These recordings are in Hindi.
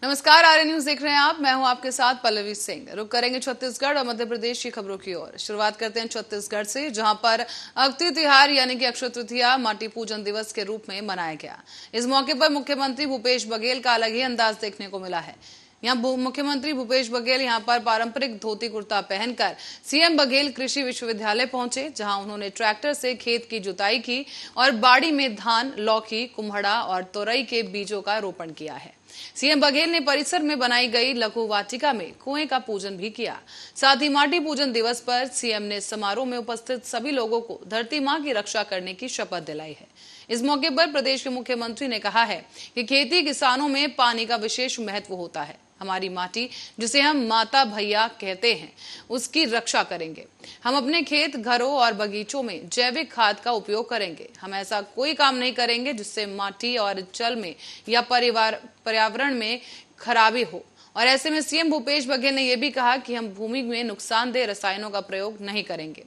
नमस्कार, आर्य न्यूज देख रहे हैं आप। मैं हूं आपके साथ पल्लवी सिंह। रुक करेंगे छत्तीसगढ़ और मध्य प्रदेश की खबरों की ओर। शुरुआत करते हैं छत्तीसगढ़ से, जहां पर अक्षय तिहार यानी कि अक्षय तृतीया माटी पूजन दिवस के रूप में मनाया गया। इस मौके पर मुख्यमंत्री भूपेश बघेल का अलग ही अंदाज देखने को मिला है। यहाँ मुख्यमंत्री भूपेश बघेल यहाँ पर पारंपरिक धोती कुर्ता पहनकर सीएम बघेल कृषि विश्वविद्यालय पहुंचे, जहां उन्होंने ट्रैक्टर से खेत की जुताई की और बाड़ी में धान, लौकी, कुम्हड़ा और तोरई के बीजों का रोपण किया है। सीएम बघेल ने परिसर में बनाई गई लघु वाटिका में कुएं का पूजन भी किया। साथ ही माटी पूजन दिवस पर सीएम ने समारोह में उपस्थित सभी लोगों को धरती मां की रक्षा करने की शपथ दिलाई है। इस मौके पर प्रदेश के मुख्यमंत्री ने कहा है कि खेती किसानों में पानी का विशेष महत्व होता है। हमारी माटी, जिसे हम माता भैया कहते हैं, उसकी रक्षा करेंगे। हम अपने खेत, घरों और बगीचों में जैविक खाद का उपयोग करेंगे। हम ऐसा कोई काम नहीं करेंगे जिससे माटी और जल में या पर्यावरण में खराबी हो। और ऐसे में सीएम भूपेश बघेल ने यह भी कहा कि हम भूमि में नुकसानदेह रसायनों का प्रयोग नहीं करेंगे।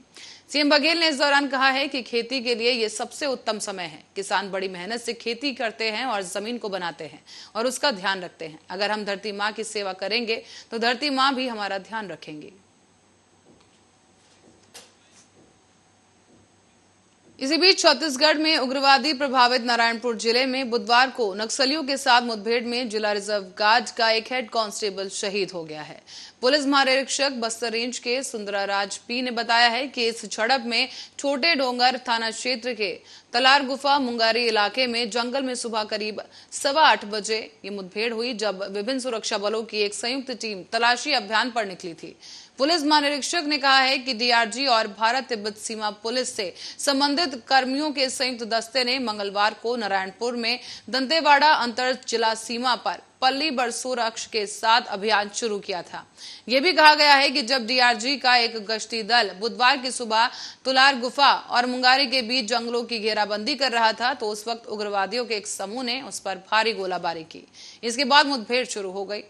सीएम बघेल ने इस दौरान कहा है कि खेती के लिए यह सबसे उत्तम समय है। किसान बड़ी मेहनत से खेती करते हैं और जमीन को बनाते हैं और उसका ध्यान रखते हैं। अगर हम धरती माँ की सेवा करेंगे तो धरती माँ भी हमारा ध्यान रखेंगी। इसी बीच छत्तीसगढ़ में उग्रवादी प्रभावित नारायणपुर जिले में बुधवार को नक्सलियों के साथ मुठभेड़ में जिला रिजर्व गार्ड का एक हेड कांस्टेबल शहीद हो गया है। पुलिस महानिरीक्षक बस्तर रेंज के सुंदराराज पी ने बताया है कि इस झड़प में छोटे डोंगर थाना क्षेत्र के तलार गुफा मुंगारी इलाके में जंगल में सुबह करीब 8:15 बजे ये मुठभेड़ हुई, जब विभिन्न सुरक्षा बलों की एक संयुक्त टीम तलाशी अभियान पर निकली थी। पुलिस महानिरीक्षक ने कहा है कि डीआरजी और भारत तिब्बत सीमा पुलिस से संबंधित कर्मियों के संयुक्त दस्ते ने मंगलवार को नारायणपुर में दंतेवाड़ा अंतर जिला सीमा पर पल्ली बरसूर अक्ष के साथ अभियान शुरू किया था। यह भी कहा गया है कि जब डीआरजी का एक गश्ती दल बुधवार की सुबह तुलार गुफा और मुंगारी के बीच जंगलों की घेराबंदी कर रहा था, तो उस वक्त उग्रवादियों के एक समूह ने उस पर भारी गोलाबारी की। इसके बाद मुठभेड़ शुरू हो गई।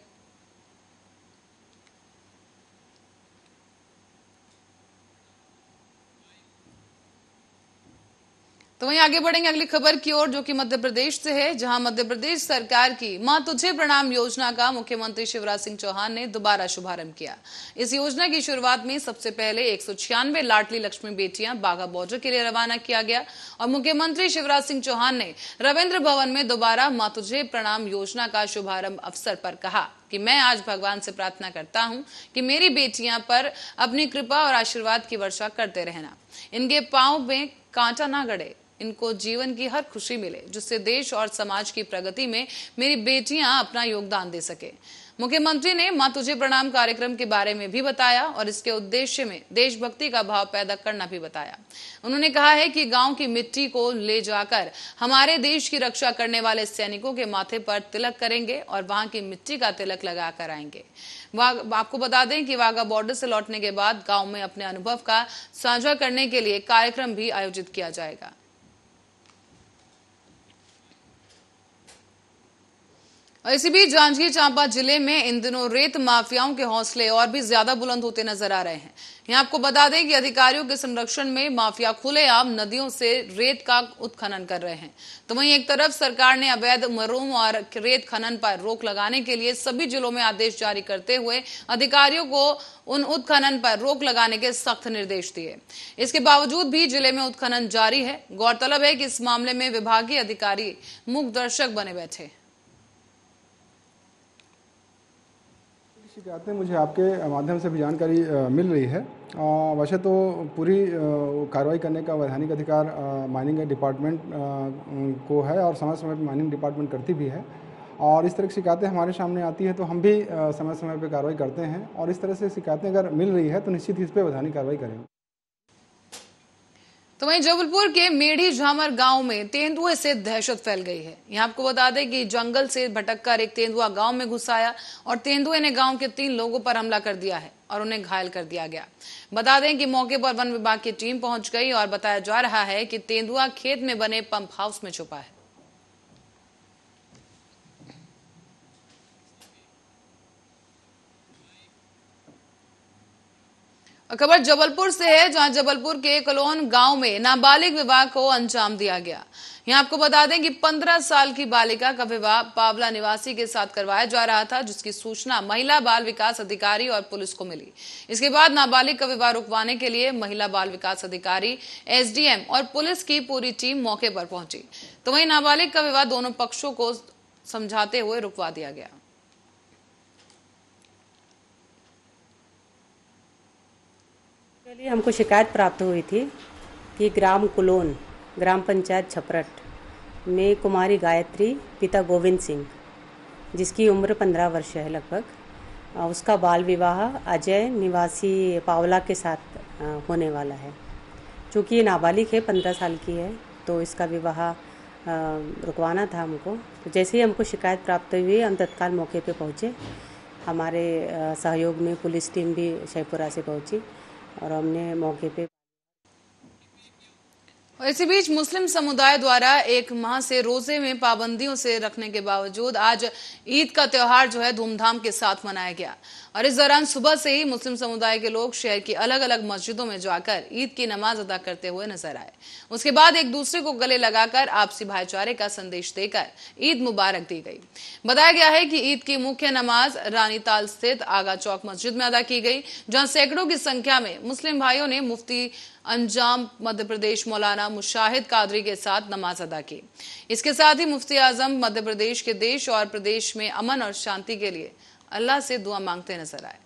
तो वहीं आगे बढ़ेंगे अगली खबर की ओर, जो कि मध्य प्रदेश से है, जहां मध्य प्रदेश सरकार की मां तुझे प्रणाम योजना का मुख्यमंत्री शिवराज सिंह चौहान ने दोबारा शुभारंभ किया। इस योजना की शुरुआत में सबसे पहले 196 लाडली लक्ष्मी बेटियां बाघा बॉर्डर के लिए रवाना किया गया और मुख्यमंत्री शिवराज सिंह चौहान ने रविंद्र भवन में दोबारा मां तुझे प्रणाम योजना का शुभारंभ अवसर पर कहा कि मैं आज भगवान से प्रार्थना करता हूं कि मेरी बेटियां पर अपनी कृपा और आशीर्वाद की वर्षा करते रहना। इनके पांव में कांटा ना गड़े, इनको जीवन की हर खुशी मिले, जिससे देश और समाज की प्रगति में मेरी बेटियां अपना योगदान दे सके। मुख्यमंत्री ने मां तुझे प्रणाम कार्यक्रम के बारे में भी बताया और इसके उद्देश्य में देशभक्ति का भाव पैदा करना भी बताया। उन्होंने कहा है कि गांव की मिट्टी को ले जाकर हमारे देश की रक्षा करने वाले सैनिकों के माथे पर तिलक करेंगे और वहां की मिट्टी का तिलक लगा कर आएंगे। आपको बता दें कि वाघा बॉर्डर से लौटने के बाद गांव में अपने अनुभव का साझा करने के लिए कार्यक्रम भी आयोजित किया जाएगा। और इसी बीच जांजगीर चांपा जिले में इन दिनों रेत माफियाओं के हौसले और भी ज्यादा बुलंद होते नजर आ रहे हैं। यहाँ आपको बता दें कि अधिकारियों के संरक्षण में माफिया खुलेआम नदियों से रेत का उत्खनन कर रहे हैं। तो वहीं एक तरफ सरकार ने अवैध मरूम और रेत खनन पर रोक लगाने के लिए सभी जिलों में आदेश जारी करते हुए अधिकारियों को उन उत्खनन पर रोक लगाने के सख्त निर्देश दिए। इसके बावजूद भी जिले में उत्खनन जारी है। गौरतलब है कि इस मामले में विभागीय अधिकारी मूक दर्शक बने बैठे। शिकायतें मुझे आपके माध्यम से भी जानकारी मिल रही है। वैसे तो पूरी कार्रवाई करने का वैधानिक अधिकार माइनिंग डिपार्टमेंट को है और समय समय पर माइनिंग डिपार्टमेंट करती भी है। और इस तरह की शिकायतें हमारे सामने आती है तो हम भी समय समय पर कार्रवाई करते हैं और इस तरह से शिकायतें अगर मिल रही है तो निश्चित ही इस पर वैधानिक कार्रवाई करेंगे। तो वहीं जबलपुर के मेढ़ी झामर गांव में तेंदुए से दहशत फैल गई है। यहाँ आपको बता दें कि जंगल से भटककर एक तेंदुआ गांव में घुस आया और तेंदुए ने गांव के 3 लोगों पर हमला कर दिया है और उन्हें घायल कर दिया गया। बता दें कि मौके पर वन विभाग की टीम पहुंच गई और बताया जा रहा है कि तेंदुआ खेत में बने पंप हाउस में छुपा है। खबर जबलपुर से है, जहां जबलपुर के कलोन गांव में नाबालिग विवाह को अंजाम दिया गया। यहां आपको बता दें कि 15 साल की बालिका का विवाह पावला निवासी के साथ करवाया जा रहा था, जिसकी सूचना महिला बाल विकास अधिकारी और पुलिस को मिली। इसके बाद नाबालिग का विवाह रुकवाने के लिए महिला बाल विकास अधिकारी, एसडीएम और पुलिस की पूरी टीम मौके पर पहुंची। तो वहीं नाबालिग का विवाह दोनों पक्षों को समझाते हुए रुकवा दिया गया। लिए हमको शिकायत प्राप्त हुई थी कि ग्राम कुलोन, ग्राम पंचायत छपरट में कुमारी गायत्री पिता गोविंद सिंह, जिसकी उम्र 15 वर्ष है लगभग, उसका बाल विवाह अजय निवासी पावला के साथ होने वाला है। चूँकि ये नाबालिग है, 15 साल की है, तो इसका विवाह रुकवाना था हमको। तो जैसे ही हमको शिकायत प्राप्त हुई, हम तत्काल मौके पे पहुँचे। हमारे सहयोग में पुलिस टीम भी शेखपुरा से पहुँची और हमने मौके पे। इसी बीच मुस्लिम समुदाय द्वारा एक माह से रोजे में पाबंदियों से रखने के बावजूद आज ईद का त्योहार जो है धूमधाम के साथ मनाया गया। और इस दौरान सुबह से ही मुस्लिम समुदाय के लोग शहर की अलग अलग मस्जिदों में जाकर ईद की नमाज अदा करते हुए नजर आए। उसके बाद एक दूसरे को गले लगाकर आपसी भाईचारे का संदेश देकर ईद मुबारक दी गई। बताया गया है कि ईद की मुख्य नमाज रानीताल स्थित आगा चौक मस्जिद में अदा की गई, जहां सैकड़ों की संख्या में मुस्लिम भाइयों ने मुफ्ती अंजाम मध्य प्रदेश मौलाना मुशाहिद कादरी के साथ नमाज अदा की। इसके साथ ही मुफ्ती आजम मध्य प्रदेश के देश और प्रदेश में अमन और शांति के लिए अल्लाह से दुआ मांगते नजर आए।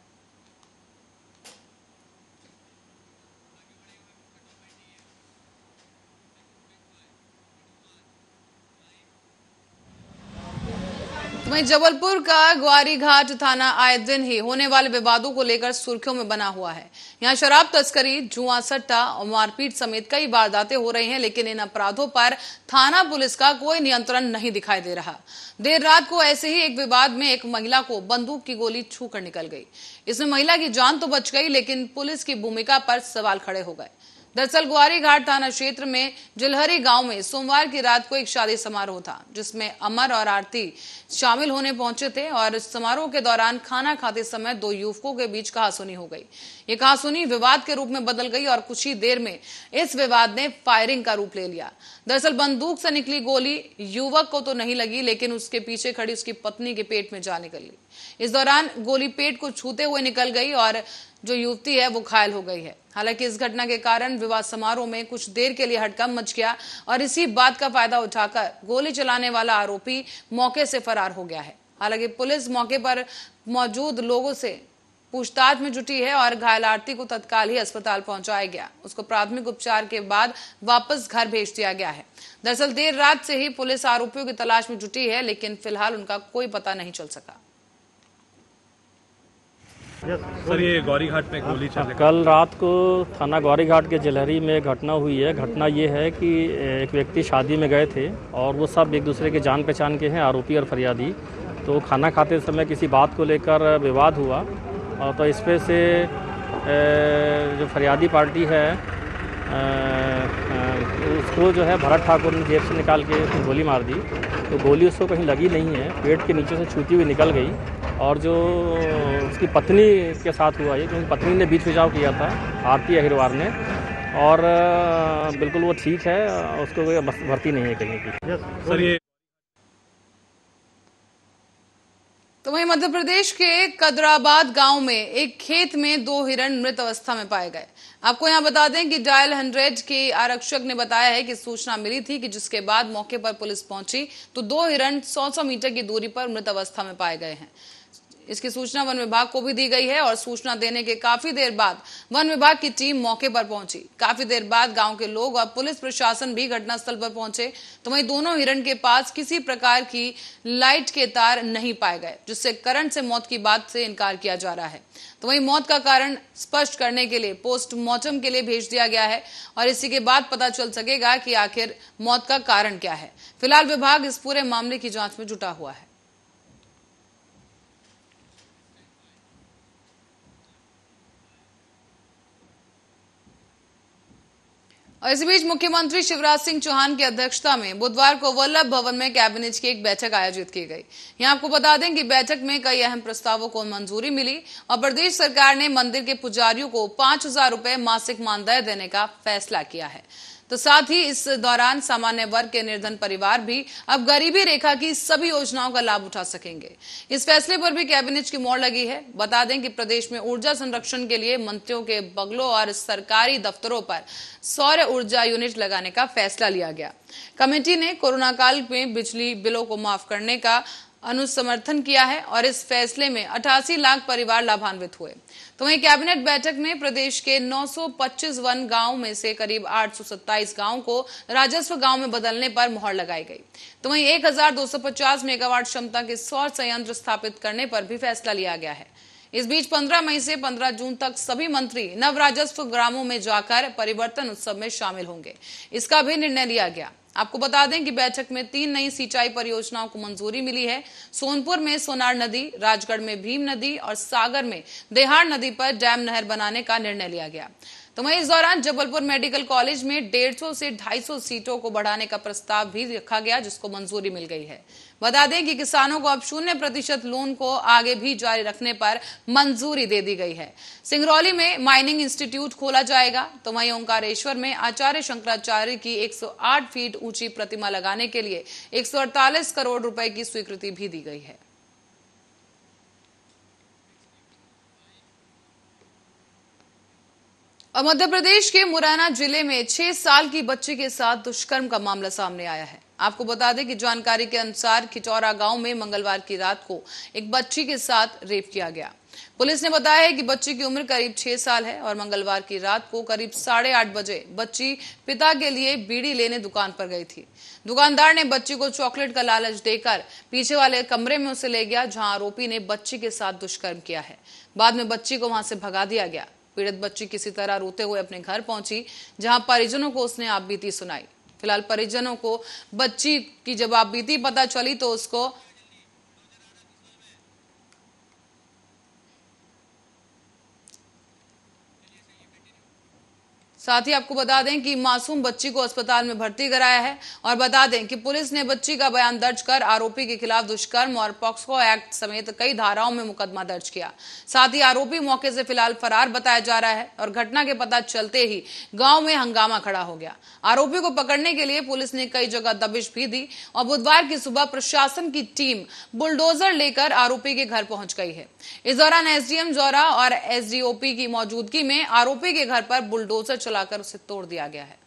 वहीं जबलपुर का ग्वारी घाट थाना आए दिन ही होने वाले विवादों को लेकर सुर्खियों में बना हुआ है। यहां शराब तस्करी, जुआ सट्टा और मारपीट समेत कई वारदातें हो रही हैं, लेकिन इन अपराधों पर थाना पुलिस का कोई नियंत्रण नहीं दिखाई दे रहा। देर रात को ऐसे ही एक विवाद में एक महिला को बंदूक की गोली छूकर निकल गई। इसमें महिला की जान तो बच गई, लेकिन पुलिस की भूमिका पर सवाल खड़े हो गए। दरअसल ग्वारी घाट थाना क्षेत्र में जिलहरी गांव में सोमवार की रात को एक शादी समारोह था, जिसमें अमर और आरती शामिल होने पहुंचे थे। और समारोह के दौरान खाना खाते समय दो युवकों के बीच कहासुनी हो गई। ये कहासुनी विवाद के रूप में बदल गई और कुछ ही देर में इस विवाद ने फायरिंग का रूप ले लिया। दरअसल बंदूक से निकली गोली युवक को तो नहीं लगी, लेकिन उसके पीछे खड़ी उसकी पत्नी के पेट में जा निकली। इस दौरान गोली पेट को छूते हुए निकल गई और जो युवती है वो घायल हो गई है। हालांकि इस घटना के कारण विवाह समारोह में कुछ देर के लिए हड़कंप मच गया और इसी बात का फायदा उठाकर गोली चलाने वाला आरोपी मौके से फरार हो गया है। हालांकि पुलिस मौके पर मौजूद लोगों से पूछताछ में जुटी है और घायल आरती को तत्काल ही अस्पताल पहुंचाया गया। उसको प्राथमिक उपचार के बाद वापस घर भेज दिया गया है। दरअसल देर रात से ही पुलिस आरोपियों की तलाश में जुटी है, लेकिन फिलहाल उनका कोई पता नहीं चल सका। सर, ये गौरी घाट में गोली चली। कल रात को थाना गौरी घाट के जिलहरी में घटना हुई है। घटना ये है कि एक व्यक्ति शादी में गए थे और वो सब एक दूसरे के जान पहचान के हैं, आरोपी और फरियादी। तो खाना खाते समय किसी बात को लेकर विवाद हुआ और तो इस पे से जो फरियादी पार्टी है उसको जो है भरत ठाकुर ने जेब से निकाल के उसने गोली मार दी। तो गोली उसको कहीं लगी नहीं है, पेट के नीचे से छूती हुई निकल गई। और जो उसकी पत्नी के साथ हुआ ये, क्योंकि पत्नी ने बीच बचाव किया था, आरती अहिरवार ने, और बिल्कुल वो ठीक है, उसको कोई भर्ती नहीं है कहीं की। सर, ये तो वहीं मध्य प्रदेश के कदराबाद गांव में एक खेत में दो हिरण मृत अवस्था में पाए गए। आपको यहां बता दें कि डायल 100 के आरक्षक ने बताया है कि सूचना मिली थी कि जिसके बाद मौके पर पुलिस पहुंची तो दो हिरण 100 मीटर की दूरी पर मृत अवस्था में पाए गए हैं। इसकी सूचना वन विभाग को भी दी गई है और सूचना देने के काफी देर बाद वन विभाग की टीम मौके पर पहुंची। काफी देर बाद गांव के लोग और पुलिस प्रशासन भी घटनास्थल पर पहुंचे। तो वहीं दोनों हिरण के पास किसी प्रकार की लाइट के तार नहीं पाए गए, जिससे करंट से मौत की बात से इनकार किया जा रहा है। तो वहीं मौत का कारण स्पष्ट करने के लिए पोस्टमार्टम के लिए भेज दिया गया है और इसी के बाद पता चल सकेगा कि आखिर मौत का कारण क्या है। फिलहाल विभाग इस पूरे मामले की जांच में जुटा हुआ है। और इसी बीच मुख्यमंत्री शिवराज सिंह चौहान की अध्यक्षता में बुधवार को वल्लभ भवन में कैबिनेट की एक बैठक आयोजित की गई। यहां आपको बता दें कि बैठक में कई अहम प्रस्तावों को मंजूरी मिली और प्रदेश सरकार ने मंदिर के पुजारियों को 5,000 रुपए मासिक मानदेय देने का फैसला किया है। तो साथ ही इस दौरान सामान्य वर्ग के निर्धन परिवार भी अब गरीबी रेखा की सभी योजनाओं का लाभ उठा सकेंगे। इस फैसले पर भी कैबिनेट की मोहर लगी है। बता दें कि प्रदेश में ऊर्जा संरक्षण के लिए मंत्रियों के बंगलों और सरकारी दफ्तरों पर सौर ऊर्जा यूनिट लगाने का फैसला लिया गया। कमेटी ने कोरोना काल में बिजली बिलों को माफ करने का अनुसमर्थन किया है और इस फैसले में 88 लाख परिवार लाभान्वित हुए। तो वहीं कैबिनेट बैठक में प्रदेश के 925 वन गांव में से करीब 827 गांव को राजस्व गांव में बदलने पर मोहर लगाई गई। तो वहीं 1250 मेगावाट क्षमता के सौर संयंत्र स्थापित करने पर भी फैसला लिया गया है। इस बीच 15 मई से 15 जून तक सभी मंत्री नव राजस्व ग्रामों में जाकर परिवर्तन उत्सव में शामिल होंगे। इसका भी निर्णय लिया गया। आपको बता दें कि बैठक में 3 नई सिंचाई परियोजनाओं को मंजूरी मिली है। सोनपुर में सोनार नदी, राजगढ़ में भीम नदी और सागर में देहाड़ नदी पर डैम नहर बनाने का निर्णय लिया गया। तो वहीं इस दौरान जबलपुर मेडिकल कॉलेज में 150 से 250 सीटों को बढ़ाने का प्रस्ताव भी रखा गया, जिसको मंजूरी मिल गई है। बता दें कि किसानों को अब 0% लोन को आगे भी जारी रखने पर मंजूरी दे दी गई है। सिंगरौली में माइनिंग इंस्टीट्यूट खोला जाएगा। तो वहीं ओंकारेश्वर में आचार्य शंकराचार्य की 108 फीट ऊंची प्रतिमा लगाने के लिए 148 करोड़ रुपए की स्वीकृति भी दी गई है। और मध्य प्रदेश के मुरैना जिले में 6 साल की बच्ची के साथ दुष्कर्म का मामला सामने आया है। आपको बता दें कि जानकारी के अनुसार खिचौरा गांव में मंगलवार की रात को एक बच्ची के साथ रेप किया गया। पुलिस ने बताया है कि बच्ची की उम्र करीब 6 साल है और मंगलवार की रात को करीब 8:30 बजे बच्ची पिता के लिए बीड़ी लेने दुकान पर गई थी। दुकानदार ने बच्ची को चॉकलेट का लालच देकर पीछे वाले कमरे में उसे ले गया, जहां आरोपी ने बच्ची के साथ दुष्कर्म किया है। बाद में बच्ची को वहां से भगा दिया गया। पीड़ित बच्ची किसी तरह रोते हुए अपने घर पहुंची, जहां परिजनों को उसने आपबीती सुनाई। फिलहाल परिजनों को बच्ची की जब आपबीती पता चली तो उसको साथ ही आपको बता दें कि मासूम बच्ची को अस्पताल में भर्ती कराया है। और बता दें कि पुलिस ने बच्ची का बयान दर्ज कर आरोपी के खिलाफ दुष्कर्म और पॉक्सो एक्ट समेत कई धाराओं में मुकदमा दर्ज किया। साथ ही आरोपी मौके से फिलहाल फरार बताया जा रहा है और घटना के पता चलते ही गांव में हंगामा खड़ा हो गया। आरोपी को पकड़ने के लिए पुलिस ने कई जगह दबिश भी दी और बुधवार की सुबह प्रशासन की टीम बुलडोजर लेकर आरोपी के घर पहुंच गई है। इस दौरान एसडीएम जौरा और एसडीओपी की मौजूदगी में आरोपी के घर पर बुलडोजर चलाकर उसे तोड़ दिया गया है।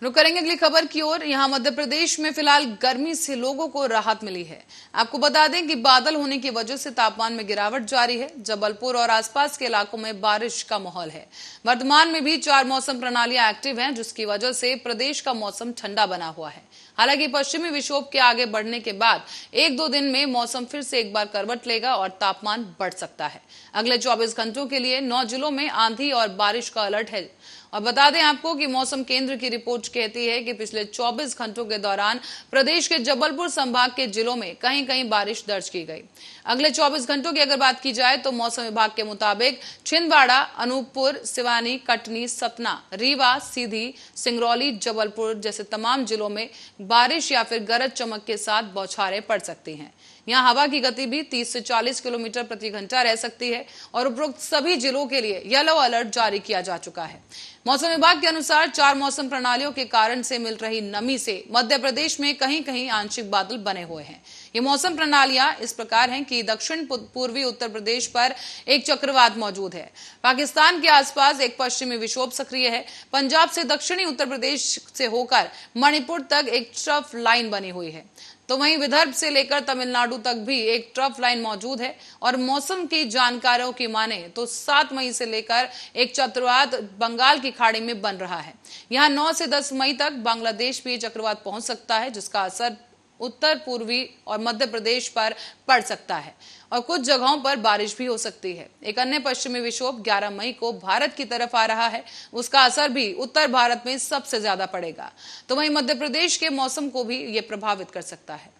रुक करेंगे अगली खबर की ओर। यहां मध्य प्रदेश में फिलहाल गर्मी से लोगों को राहत मिली है। आपको बता दें कि बादल होने की वजह से तापमान में गिरावट जारी है। जबलपुर और आसपास के इलाकों में बारिश का माहौल है। वर्तमान में भी 4 मौसम प्रणालियां एक्टिव हैं, जिसकी वजह से प्रदेश का मौसम ठंडा बना हुआ है। हालांकि पश्चिमी विक्षोभ के आगे बढ़ने के बाद 1-2 दिन में मौसम फिर से एक बार करवट लेगा और तापमान बढ़ सकता है। अगले 24 घंटों के लिए 9 जिलों में आंधी और बारिश का अलर्ट है। और बता दें आपको कि मौसम केंद्र की रिपोर्ट कहती है कि पिछले 24 घंटों के दौरान प्रदेश के जबलपुर संभाग के जिलों में कहीं कहीं बारिश दर्ज की गई। अगले 24 घंटों की अगर बात की जाए तो मौसम विभाग के मुताबिक छिंदवाड़ा, अनूपपुर, सिवानी, कटनी, सतना, रीवा, सीधी, सिंगरौली, जबलपुर जैसे तमाम जिलों में बारिश या फिर गरज चमक के साथ बौछारें पड़ सकती हैं। यहाँ हवा की गति भी 30 से 40 किलोमीटर प्रति घंटा रह सकती है और उपरोक्त सभी जिलों के लिए येलो अलर्ट जारी किया जा चुका है। मौसम विभाग के अनुसार 4 मौसम प्रणालियों के कारण से मिल रही नमी से मध्य प्रदेश में कहीं कहीं आंशिक बादल बने हुए हैं। ये मौसम प्रणालियां इस प्रकार हैं कि दक्षिण पूर्वी उत्तर प्रदेश पर एक चक्रवात मौजूद है। पाकिस्तान के आसपास एक पश्चिमी विक्षोभ सक्रिय है। पंजाब से दक्षिणी उत्तर प्रदेश से होकर मणिपुर तक एक ट्रफ लाइन बनी हुई है। तो वहीं विदर्भ से लेकर तमिलनाडु तक भी एक ट्रफ लाइन मौजूद है। और मौसम की जानकारों की माने तो 7 मई से लेकर एक चक्रवात बंगाल की खाड़ी में बन रहा है। यहां 9 से 10 मई तक बांग्लादेश भी चक्रवात पहुंच सकता है, जिसका असर उत्तर पूर्वी और मध्य प्रदेश पर पड़ सकता है और कुछ जगहों पर बारिश भी हो सकती है। एक अन्य पश्चिमी विक्षोभ 11 मई को भारत की तरफ आ रहा है। उसका असर भी उत्तर भारत में सबसे ज्यादा पड़ेगा। तो वहीं मध्य प्रदेश के मौसम को भी ये प्रभावित कर सकता है।